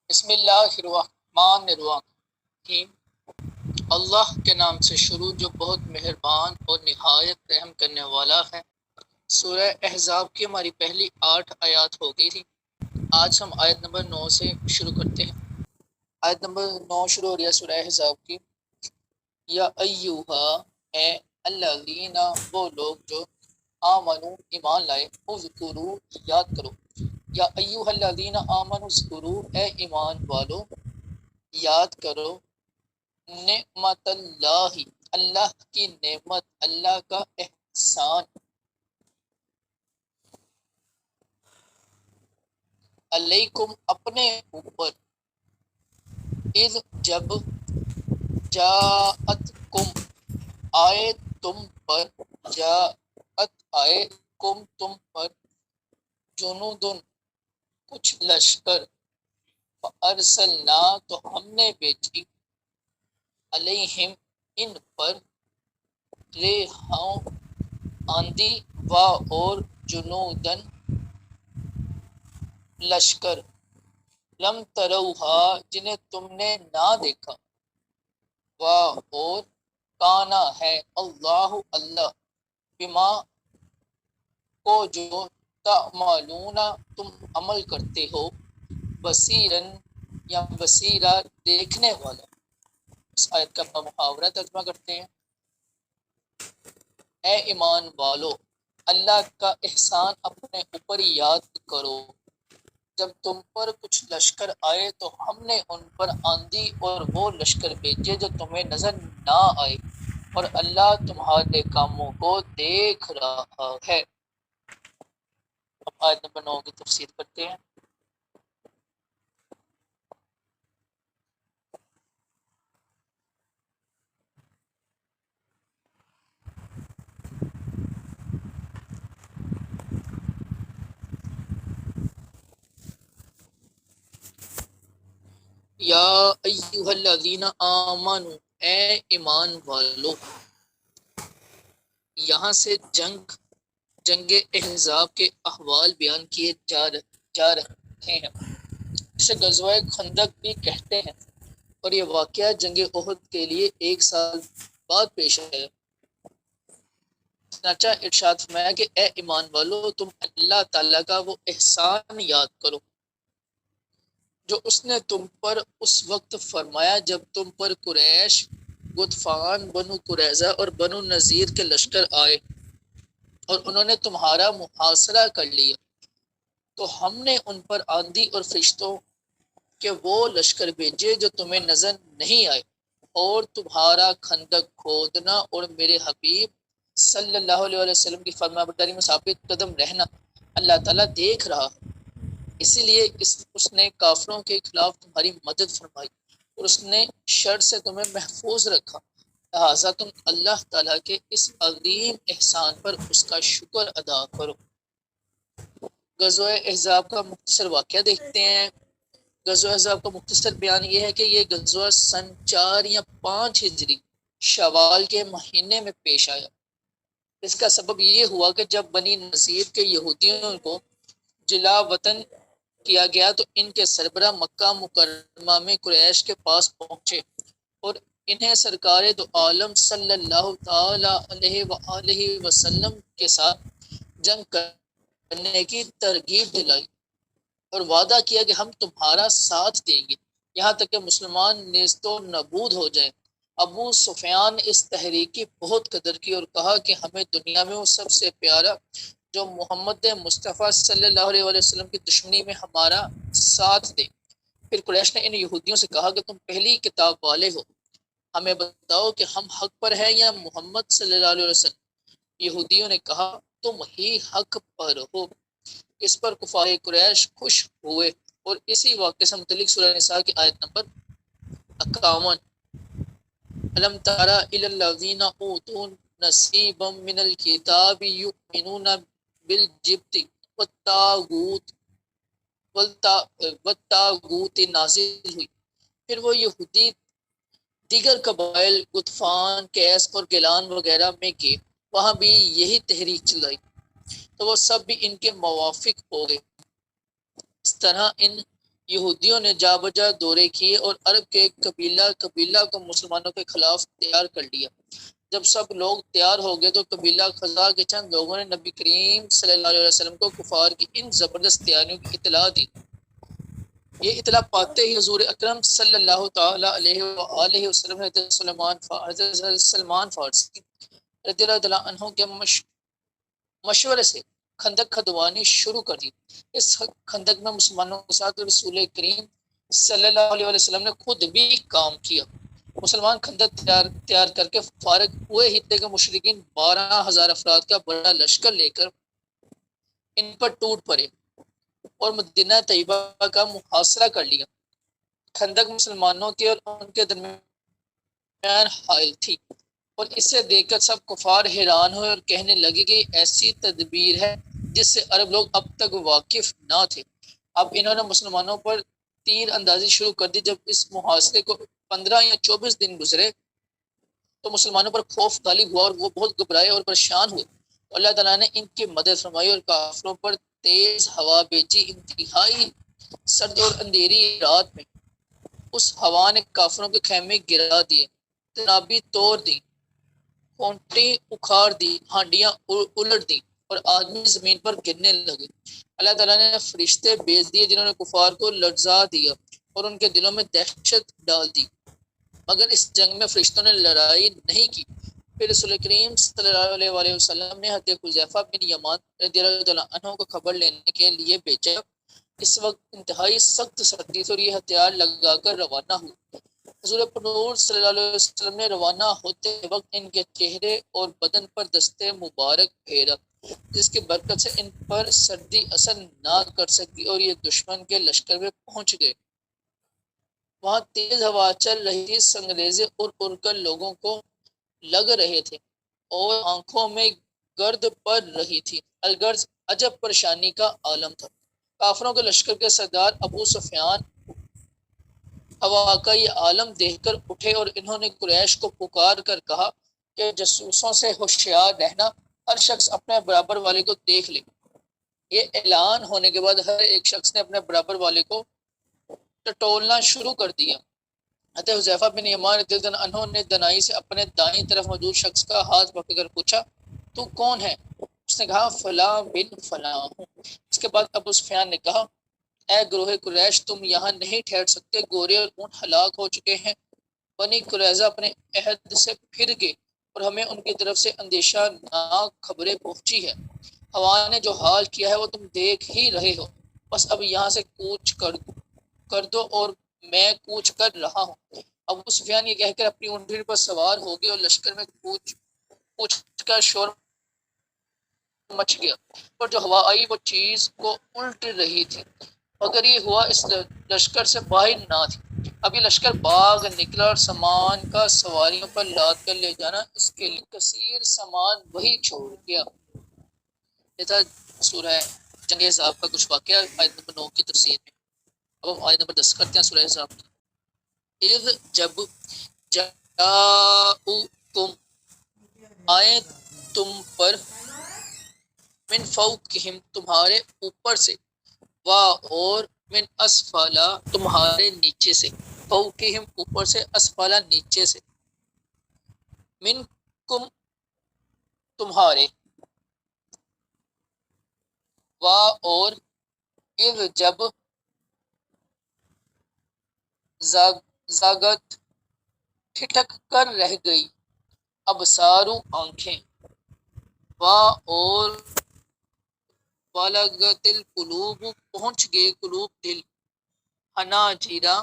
بسم اللہ الرحمن الرحیم، اللہ کے نام سے شروع جو بہت مہربان اور نہایت رحم کرنے والا ہے۔ سورہ احزاب کی ہماری پہلی 8 آیات ہو گئی تھی۔ آج ہم آیت نمبر 9 سے شروع کرتے ہیں۔ آیت نمبر 9 شروع ہو رہی ہے سورہ احزاب کی۔ یا ایوہا، اے الذین، وہ لوگ جو آمنو، ایمان لائے، اذکرو، یاد کرو، یا ایوہا الذین آمنو اذکرو، اے ایمان والو یاد کرو، نعمت اللہ، اللہ کی نعمت، اللہ کا احسان، علیکم اپنے اوپر، اذ جب، جاءتکم آئے تم پر، جاءت آئے کم تم پر، جنودن کچھ لشکر، فارسلنا تو ہم نے بھیجی، علیہم ان پر، ریحاں آندھی، و اور جنودن لشکر، لم تروہا جنہیں تم نے نہ دیکھا، و اور کانا ہے، اللہ اللہ، بما کو جو تعملون تم عمل کرتے ہو، بصیرن یا بصیرہ دیکھنے والا۔ اس آیت کا محاورہ ترجمہ کرتے ہیں۔ اے ایمان والو، اللہ کا احسان اپنے اوپر یاد کرو، جب تم پر کچھ لشکر آئے تو ہم نے ان پر آندھی اور وہ لشکر بھیجے جو تمہیں نظر نہ آئے، اور اللہ تمہارے کاموں کو دیکھ رہا ہے۔ اب آیت نمبر 9 کی تفسیر کرتے ہیں۔ یا ایہا الذین آمنو، اے ایمان والو، یہاں سے جنگ احزاب کے احوال بیان کیے جا رہے ہیں، اسے غزوہ خندق بھی کہتے ہیں، اور یہ واقعہ جنگ احد کے لیے 1 سال بعد پیش آیا۔ چنانچہ ارشاد فرمایا کہ اے ایمان والو، تم اللہ تعالیٰ کا وہ احسان یاد کرو جو اس نے تم پر اس وقت فرمایا جب تم پر قریش، غطفان، بنو قریظہ اور بنو نذیر کے لشکر آئے اور انہوں نے تمہارا محاصرہ کر لیا، تو ہم نے ان پر آندھی اور فرشتوں کے وہ لشکر بھیجے جو تمہیں نظر نہیں آئے، اور تمہارا خندق کھودنا اور میرے حبیب صلی اللہ علیہ وسلم کی فرما برداری میں ثابت قدم رہنا اللہ تعالیٰ دیکھ رہا ہے، اسی لیے اس نے کافروں کے خلاف تمہاری مدد فرمائی اور اس نے شر سے تمہیں محفوظ رکھا، لہٰذا تم اللہ تعالیٰ کے اس عظیم احسان پر اس کا شکر ادا کرو۔ غزوہ احزاب کا مختصر واقعہ دیکھتے ہیں۔ غزوہ احزاب کا مختصر بیان یہ ہے کہ یہ غزوہ سن 4 یا 5 ہجری شوال کے مہینے میں پیش آیا۔ اس کا سبب یہ ہوا کہ جب بنی نذیر کے یہودیوں کو جلا وطن کیا گیا تو ان کے سربراہ مکہ مکرمہ میں قریش کے پاس پہنچے اور انہیں سرکار دو عالم صلی اللہ تعالی علیہ وآلہ وسلم کے ساتھ جنگ کرنے کی ترغیب دلائی اور وعدہ کیا کہ ہم تمہارا ساتھ دیں گے یہاں تک کہ مسلمان نیست و نابود ہو جائیں۔ ابو سفیان اس تحریک کی بہت قدر کی اور کہا کہ ہمیں دنیا میں وہ سب سے پیارا جو محمد مصطفیٰ صلی اللہ علیہ وسلم کی دشمنی میں ہمارا ساتھ دے۔ پھر قریش نے ان یہودیوں سے کہا کہ تم پہلی کتاب والے ہو، ہمیں بتاؤ کہ ہم حق پر ہیں یا محمد صلی اللہ علیہ وسلم۔ یہودیوں نے کہا تم ہی حق پر ہو۔ اس پر کفار قریش خوش ہوئے اور اسی واقعے سے متعلق سورہ نساء کی آیت نمبر 51، الم تری الی الذین اوتوا نصیبا من الکتاب یؤمنون بالجبت والطاغوت نازل ہوئی۔ پھر وہ یہودی دیگر قبائل غطفان، کیس اور گیلان وغیرہ میں گئے، وہاں بھی یہی تحریک چلائی تو وہ سب بھی ان کے موافق ہو گئے۔ اس طرح ان یہودیوں نے جا بجا دورے کیے اور عرب کے قبیلہ کو مسلمانوں کے خلاف تیار کر لیا۔ جب سب لوگ تیار ہو گئے تو قبیلہ خزاع کے چند لوگوں نے نبی کریم صلی اللہ علیہ وسلم کو کفار کی ان زبردست تیاریوں کی اطلاع دی۔ یہ اطلاع پاتے ہی حضور اکرم صلی اللہ تعالی علیہ وآلہ وسلم نے حضرت سلمان فارسی رضی اللہ تعالیٰ عنہ کے مشورے سے خندق کھدوانی شروع کر دی۔ اس خندق میں مسلمانوں کے ساتھ رسول کریم صلی اللہ علیہ وسلم نے خود بھی کام کیا۔ مسلمان خندق تیار کر کے فارغ ہوئے ہی تھے کہ مشرکین 12,000 افراد کا بڑا لشکر لے کر ان پر ٹوٹ پڑے اور مدینہ طیبہ کا محاصرہ کر لیا۔ خندق مسلمانوں کے اور ان کے درمیان حائل تھی، اور اسے دیکھ کر سب کفار حیران ہوئے اور کہنے لگے کہ ایسی تدبیر ہے جس سے عرب لوگ اب تک واقف نہ تھے۔ اب انہوں نے مسلمانوں پر تیر اندازی شروع کر دی۔ جب اس محاصرے کو 15 یا 24 دن گزرے تو مسلمانوں پر خوف غالب ہوا اور وہ بہت گھبرائے اور پریشان ہوئے۔ اللہ تعالیٰ نے ان کی مدد فرمائی اور کافروں پر تیز ہوا بھیجی۔ انتہائی سرد اور اندھیری رات میں اس ہوا نے کافروں کے خیمے گرا دیے، تنابی توڑ دی، کونٹیں اکھاڑ دی، ہانڈیاں الٹ دی اور آدمی زمین پر گرنے لگے۔ اللہ تعالیٰ نے فرشتے بھیج دیے جنہوں نے کفار کو لرزا دیا اور ان کے دلوں میں دہشت ڈال دی، مگر اس جنگ میں فرشتوں نے لڑائی نہیں کی۔ پھر رسول کریم صلی اللہ علیہ وسلم نے حضرت حذیفہ بن یمان رضی اللہ عنہ کو خبر لینے کے لیے بھیجا۔ اس وقت انتہائی سخت سردی تھی اور یہ ہتھیار لگا کر روانہ ہوئے۔ حضور پنور صلی اللہ علیہ وسلم نے روانہ ہوتے وقت ان کے چہرے اور بدن پر دستے مبارک پھیرا، جس کی برکت سے ان پر سردی اثر نہ کر سکی اور یہ دشمن کے لشکر میں پہنچ گئے۔ وہاں تیز ہوا چل رہی تھی، سنگریزے اڑ کر لوگوں کو لگ رہے تھے اور آنکھوں میں گرد پڑ رہی تھی۔ الغرض عجب پریشانی کا عالم تھا۔ کافروں کے لشکر کے سردار ابو سفیان ہوا کا یہ عالم دیکھ کر اٹھے اور انہوں نے قریش کو پکار کر کہا کہ جاسوسوں سے ہوشیار رہنا، ہر شخص اپنے برابر والے کو دیکھ لے۔ یہ اعلان ہونے کے بعد ہر ایک شخص نے اپنے برابر والے کو ٹٹولنا شروع کر دیا۔ حضرت حذیفہ بن یمان رضی اللہ عنہ نے دنائی سے اپنے دائیں طرف موجود شخص کا ہاتھ پکڑ کر پوچھا، تو کون ہے؟ اس نے کہا، فلاں بن فلاں ہوں۔ اس کے بعد ابو سفیان نے کہا، اے گروہ قریش، تم یہاں نہیں ٹھہر سکتے، گورے اور اونٹ ہلاک ہو چکے ہیں۔ بنی قریظہ اپنے عہد سے پھر گئے اور ہمیں ان کی طرف سے اندیشہ ناک خبریں پہنچی ہے۔ ہوا نے جو حال کیا ہے وہ تم دیکھ ہی رہے ہو، بس اب یہاں سے کوچ کر دو، اور میں کوچ کر رہا ہوں۔ ابو سفیان یہ کہہ کر اپنی اونٹنی پر سوار ہو گئے اور لشکر میں کوچ کا شور مچ گیا، پر جو ہوا آئی وہ چیز کو الٹ رہی تھی، مگر یہ ہوا اس لشکر سے باہر نہ تھی۔ ابھی لشکر باغ نکلا اور سامان کا سواریوں پر لاد کر لے جانا اس کے لیے کثیر سامان وہی چھوڑ گیا۔ یہ تھا سورہ جنگ احزاب کا کچھ واقعہ آیت نمبر 9 کی تفسیر میں۔ اب ہم آیت نمبر 10 کرتے ہیں سورہ احزاب کی۔ اذ جب جاؤکم آئے تم پر، من فوقہم تمہارے اوپر سے، وا اور من اسفلا تمہارے نیچے سے، فوقہم اوپر سے، اسفلا نیچے سے، منکم تمہارے، وا اور اذ جب زاغت ٹھٹک کر رہ گئی، ابصارو آنکھیں، وا اور بالغت القلوب پہنچ گئے قلوب دل، حناجرا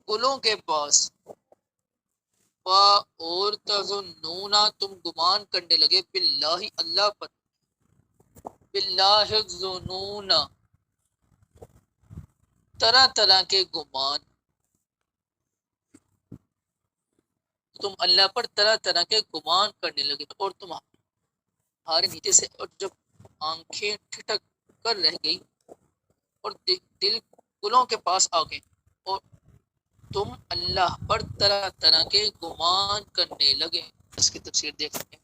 گلوں کے پاس، وا اور تظنون تم گمان کرنے لگے، باللہ اللہ پر، باللہ الظنون طرح طرح کے گمان، تم اللہ پر طرح طرح کے گمان کرنے لگے اور تمہارے نیچے سے، اور جب آنکھیں ٹھٹک کر رہ گئی اور دل گلوں کے پاس آ گئے اور تم اللہ پر طرح طرح کے گمان کرنے لگے۔ اس کی تفسیر دیکھ سکتے ہیں۔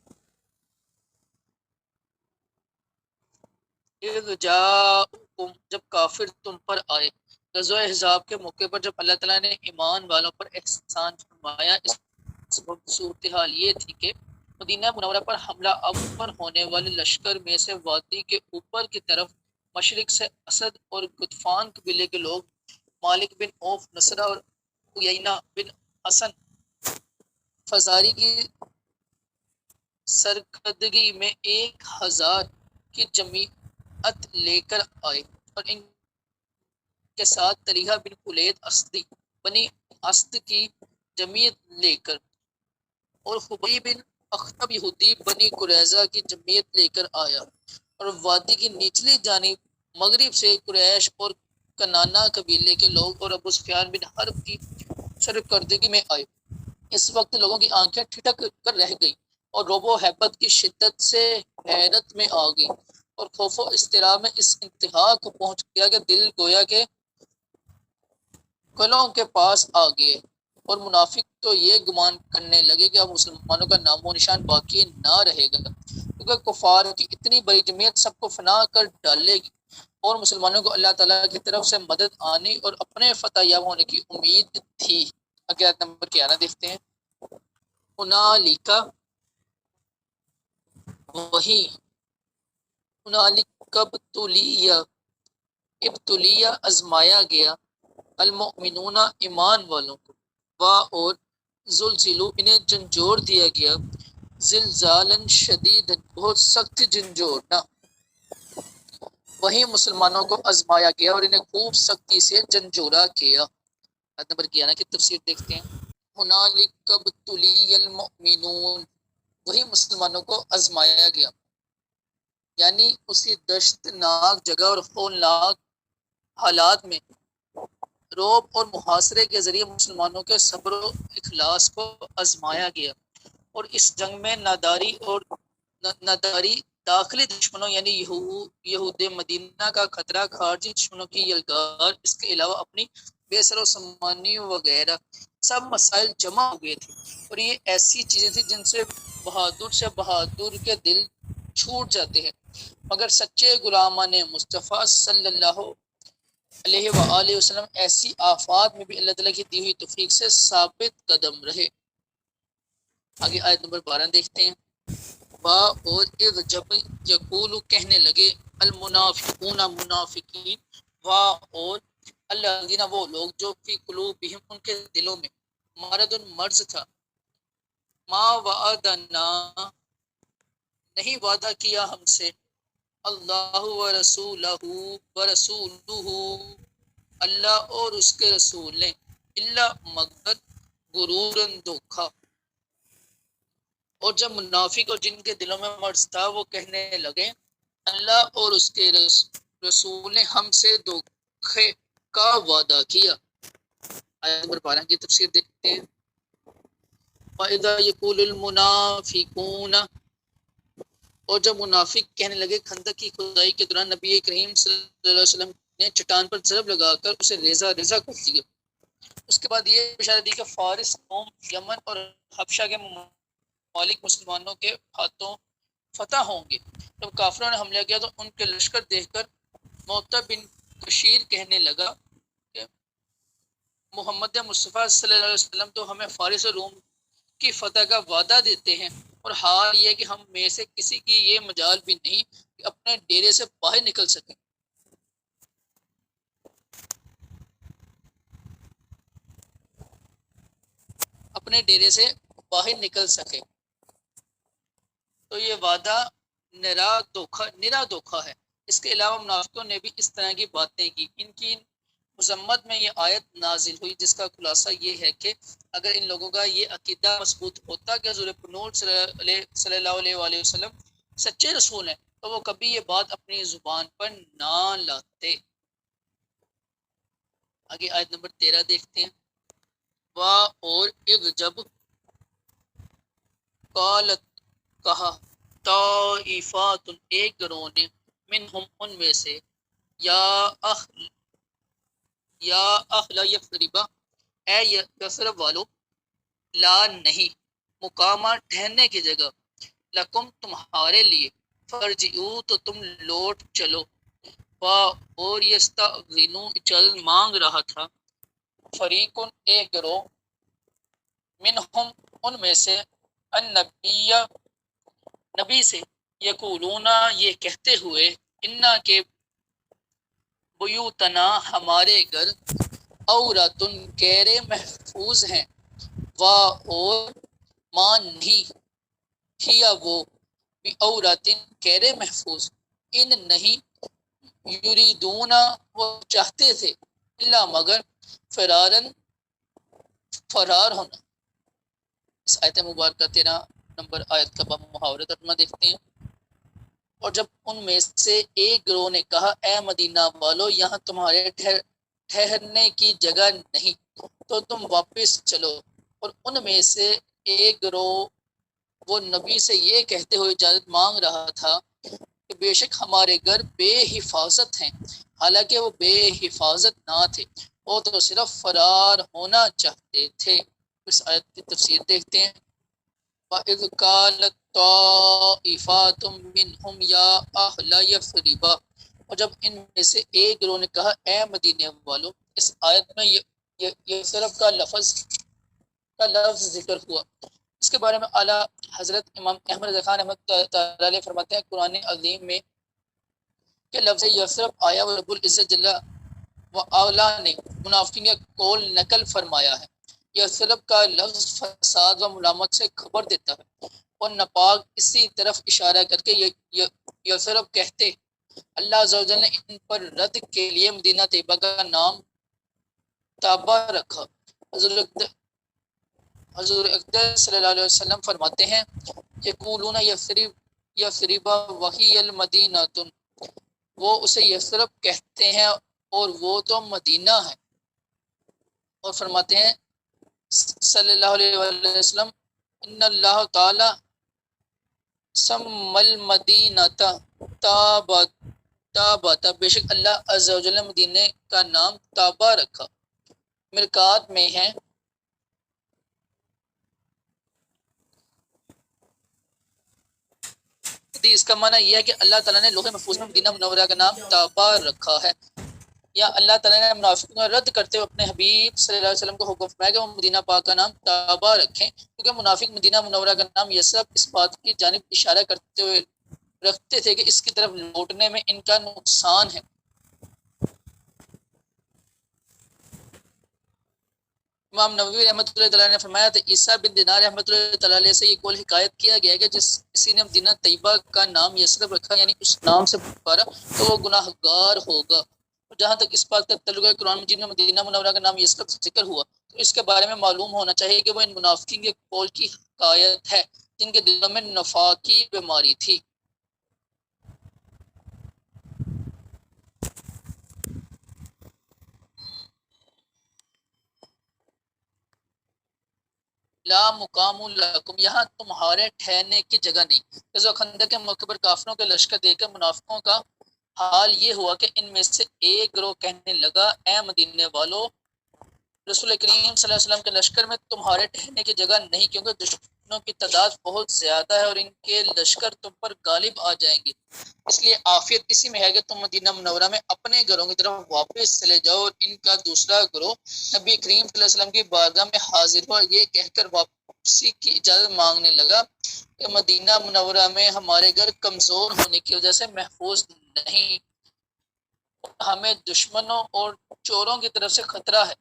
اذ جاؤکم جب کافر تم پر آئے، غزوہ احزاب کے موقع پر جب اللہ تعالیٰ نے ایمان والوں پر احسان فرمایا، اس وقت صورتحال یہ تھی کہ مدینہ منورہ پر حملہ آور ہونے والے لشکر میں سے وادی کے اوپر کی طرف مشرق سے اسد اور غطفان قبیلے کے لوگ مالک بن اوف نصرہ اور عیینہ بن حسن فزاری کی سرکردگی میں 1000 کی جمعیت لے کر آئے اور ان کے ساتھ طلیحہ بن خلید اسدی بنی اسد کی جمعیت لے کر اور خبیب بن اخطب یہودی بنی قریظہ کی جمعیت لے کر آیا، اور وادی کی نچلی جانب مغرب سے قریش اور کنانا قبیلے کے لوگ اور ابو سفیان بن حرب کی سرکردگی میں آئے۔ اس وقت لوگوں کی آنکھیں ٹھٹک کر رہ گئی اور رعب و ہیبت کی شدت سے حیرت میں آ گئی، اور خوف و اضطراب میں اس انتہا کو پہنچ گیا کہ دل گویا کہ گلوں کے پاس آ گئے، اور منافق تو یہ گمان کرنے لگے کہ اب مسلمانوں کا نام و نشان باقی نہ رہے گا، کیونکہ کفار کی اتنی بڑی جمعیت سب کو فنا کر ڈالے گی، اور مسلمانوں کو اللہ تعالیٰ کی طرف سے مدد آنے اور اپنے فتح یاب ہونے کی امید تھی۔ آگے آیت نمبر 11 دیکھتے ہیں۔ وہی ابتلیہ ازمایا گیا المؤمنون ایمان والوں کو، اور زلزلو انہیں جھنجھوڑ دیا گیا، زلزالاً شدید بہت سخت جھنجھوڑنا، وہی مسلمانوں کو ازمایا گیا اور انہیں خوب سختی سے جھنجھوڑا کیا۔ آیت نمبر 11 کی تفسیر دیکھتے ہیں۔ ہنالک ابتلی المؤمنون، وہی مسلمانوں کو ازمایا گیا، یعنی اسی دشتناک جگہ اور ہولناک حالات میں رعب اور محاصرے کے ذریعے مسلمانوں کے صبر و اخلاص کو آزمایا گیا، اور اس جنگ میں ناداری داخلی دشمنوں یعنی یہود مدینہ کا خطرہ، خارجی دشمنوں کی یلغار، اس کے علاوہ اپنی بے سر و سامانی وغیرہ سب مسائل جمع ہو گئے تھے، اور یہ ایسی چیزیں تھیں جن سے بہادر کے دل چھوٹ جاتے ہیں، مگر سچے غلامان مصطفیٰ صلی اللہ علیہ وآلہ وسلم ایسی آفات میں بھی اللہ تعالیٰ کی دی ہوئی توفیق سے ثابت قدم رہے۔ آگے آیت نمبر 12 دیکھتے ہیں۔ اور جب یقول کہنے لگے المنافقون منافقین، اور الذین وہ لوگ جو فی قلوبہم ان کے دلوں میں مرض مرض تھا، ما وعدنا نہیں وعدہ کیا ہم سے، اللہ ورسولہ اللہ اور اس کے رسول نے، اللہ مگر غرورن دھوکا۔ اور جب منافق اور جن کے دلوں میں مرض تھا وہ کہنے لگے اللہ اور اس کے رسول نے ہم سے دھوکے کا وعدہ کیا۔ آیت نمبر 12 کی تفسیر دیکھتے ہیں۔ وَإِذَا يَقُولُ الْمُنَافِقُونَ، اور جب منافق کہنے لگے، خندق کی کھدائی کے دوران نبی کریم صلی اللہ علیہ وسلم نے چٹان پر ضرب لگا کر اسے ریزہ ریزہ کر دیا، اس کے بعد یہ بشارت دی کہ فارس قوم، یمن اور حبشہ کے مالک مسلمانوں کے ہاتھوں فتح ہوں گے۔ جب کافروں نے حملہ کیا تو ان کے لشکر دیکھ کر معتب بن بشیر کہنے لگا کہ محمد مصطفیٰ صلی اللہ علیہ وسلم تو ہمیں فارس اور روم کی فتح کا وعدہ دیتے ہیں، اور حال یہ کہ ہم میں سے کسی کی یہ مجال بھی نہیں کہ اپنے ڈیرے سے باہر نکل سکے۔ اپنے ڈیرے سے باہر نکل سکے، تو یہ وعدہ نرا دھوکا ہے۔ اس کے علاوہ منافقوں نے بھی اس طرح کی باتیں کی۔ ان کی مذمت میں یہ آیت نازل ہوئی، جس کا خلاصہ یہ ہے کہ اگر ان لوگوں کا یہ عقیدہ مضبوط ہوتا کہ حضور نور صلی اللہ علیہ وآلہ وسلم سچے رسول ہیں، تو وہ کبھی یہ بات اپنی زبان پر نہ لاتے۔ آگے آیت نمبر 13 دیکھتے ہیں۔ اور جب قالت کہا طائفات ایک گروہ نے، منہم ان میں سے، یا اہل یثرب اے یثرب والو، لا نہیں، مقامہ ٹھہرنے کی جگہ، لکم تمہارے لیے، فرجعو تو تم لوٹ چلو، اور یستغنو جل مانگ رہا تھا فریقن ایک گروہ منہم ان میں سے النبی نبی سے یقولون یہ کہتے ہوئے انا کے بیوتنا ہمارے گھر عورتن کیرے محفوظ ہیں وا اور ماں نہیں کیا وہ بھی عورتن کیرے محفوظ ان نہیں یریدون وہ چاہتے تھے اللہ مگر فرارن فرار ہونا۔ اس آیت مبارکہ 13 نمبر آیت کا محاورہ ترجمہ دیکھتے ہیں۔ اور جب ان میں سے ایک گروہ نے کہا اے مدینہ والو یہاں تمہارے ٹھہرنے کی جگہ نہیں تو تم واپس چلو، اور ان میں سے ایک گروہ وہ نبی سے یہ کہتے ہوئے اجازت مانگ رہا تھا کہ بے شک ہمارے گھر بے حفاظت ہیں، حالانکہ وہ بے حفاظت نہ تھے، وہ تو صرف فرار ہونا چاہتے تھے۔ اس آیت کی تفسیر دیکھتے ہیں۔ وَإِذْ قَالَتْ طَائِفَةٌ مِّنْهُمْ يَا أَهْلَ يَثْرِبَ، اور جب ان میں سے ایک گروہ نے کہا اے مدینے والو، اس آیت میں یثرب کا لفظ ذکر ہوا۔ اس کے بارے میں اعلیٰ حضرت امام احمد رضا خان رحمۃ اللہ علیہ فرماتے ہیں قرآن عظیم میں کہ لفظ یثرب آیا وہ رب العزت جل و علا نے منافقین کا قول نقل فرمایا ہے۔ یثرب کا لفظ فساد و ملامت سے خبر دیتا ہے، اور نپاک اسی طرف اشارہ کر کے یثرب کہتے اللہ عز و جل نے ان پر رد کے لیے مدینہ طیبہ کا نام طابہ رکھا۔ حضور اقدس صلی اللہ علیہ وسلم فرماتے ہیں یقولون یثرب وہی المدینہ، وہ اسے یثرب کہتے ہیں اور وہ تو مدینہ ہے۔ اور فرماتے ہیں صلی اللہ علیہ وسلم ان اللہ تعالی سم المدینہ تابہ، بے شک اللہ عز و جل مدینہ کا نام تابہ رکھا۔ مرکات میں ہے اس کا معنی یہ ہے کہ اللہ تعالیٰ نے لوح محفوظ میں مدینہ منورہ کا نام تابہ رکھا ہے، یا اللہ تعالیٰ نے منافقوں کو رد کرتے ہوئے اپنے حبیب صلی اللہ علیہ وسلم کو حکم فرمایا کہ وہ مدینہ پاک کا نام طابہ رکھیں، کیونکہ منافق مدینہ منورہ کا نام یثرب اس بات کی جانب اشارہ کرتے ہوئے رکھتے تھے کہ اس کی طرف لوٹنے میں ان کا نقصان ہے۔ امام نووی رحمۃ اللہ تعالیٰ نے فرمایا تھا عیسیٰ بن دینار رحمۃ اللہ تعالیٰ علیہ سے یہ قول حکایت کیا گیا ہے کہ جس کسی نے مدینہ طیبہ کا نام یثرب رکھا یعنی اس نام سے پکارا تو وہ گناہ گار ہوگا۔ جہاں تک اس بات کا تعلق ہے قرآن مجید میں مدینہ منورہ کا نام یثرب ذکر ہوا تو اس کے بارے میں معلوم ہونا چاہیے کہ وہ ان منافقین کے قول کی حکایت ہے جن کے دلوں میں نفاق کی بیماری تھی۔ لا مقام لکم، یہاں تمہارے ٹھہرنے کی جگہ نہیں۔ غزوہ خندق کے موقع پر کافروں کے لشکر دیکھ کر منافقوں کا حال یہ ہوا کہ ان میں سے ایک گروہ کہنے لگا اے مدینے والو، رسول کریم صلی اللہ علیہ وسلم کے لشکر میں تمہارے ٹھہرنے کی جگہ نہیں، کیونکہ دشمنوں کی تعداد بہت زیادہ ہے اور ان کے لشکر تم پر غالب آ جائیں گے، اس لیے عافیت اسی میں ہے کہ تم مدینہ منورہ میں اپنے گھروں کی طرف واپس چلے جاؤ۔ اور ان کا دوسرا گروہ نبی کریم صلی اللہ علیہ وسلم کی بارگاہ میں حاضر ہوا، یہ کہہ کر واپسی کی اجازت مانگنے لگا کہ مدینہ منورہ میں ہمارے گھر کمزور ہونے کی وجہ سے محفوظ نہیں، ہمیں دشمنوں اور چوروں کی طرف سے خطرہ ہے،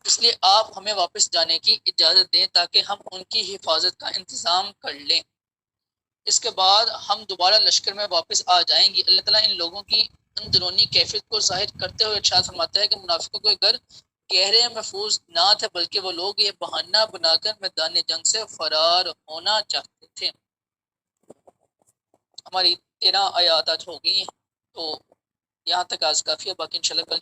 اس لیے آپ ہمیں واپس جانے کی اجازت دیں تاکہ ہم ان کی حفاظت کا انتظام کر لیں، اس کے بعد ہم دوبارہ لشکر میں واپس آ جائیں گے۔ اللہ تعالیٰ ان لوگوں کی اندرونی کیفیت کو ظاہر کرتے ہوئے ارشاد فرماتا ہے کہ منافقوں کے گھر گہرے محفوظ نہ تھے، بلکہ وہ لوگ یہ بہانہ بنا کر میدان جنگ سے فرار ہونا چاہتے تھے۔ ہماری 13 آیات آج ہو گئی ہیں، تو یہاں تک آج کافی ہے، باقی انشاءاللہ کل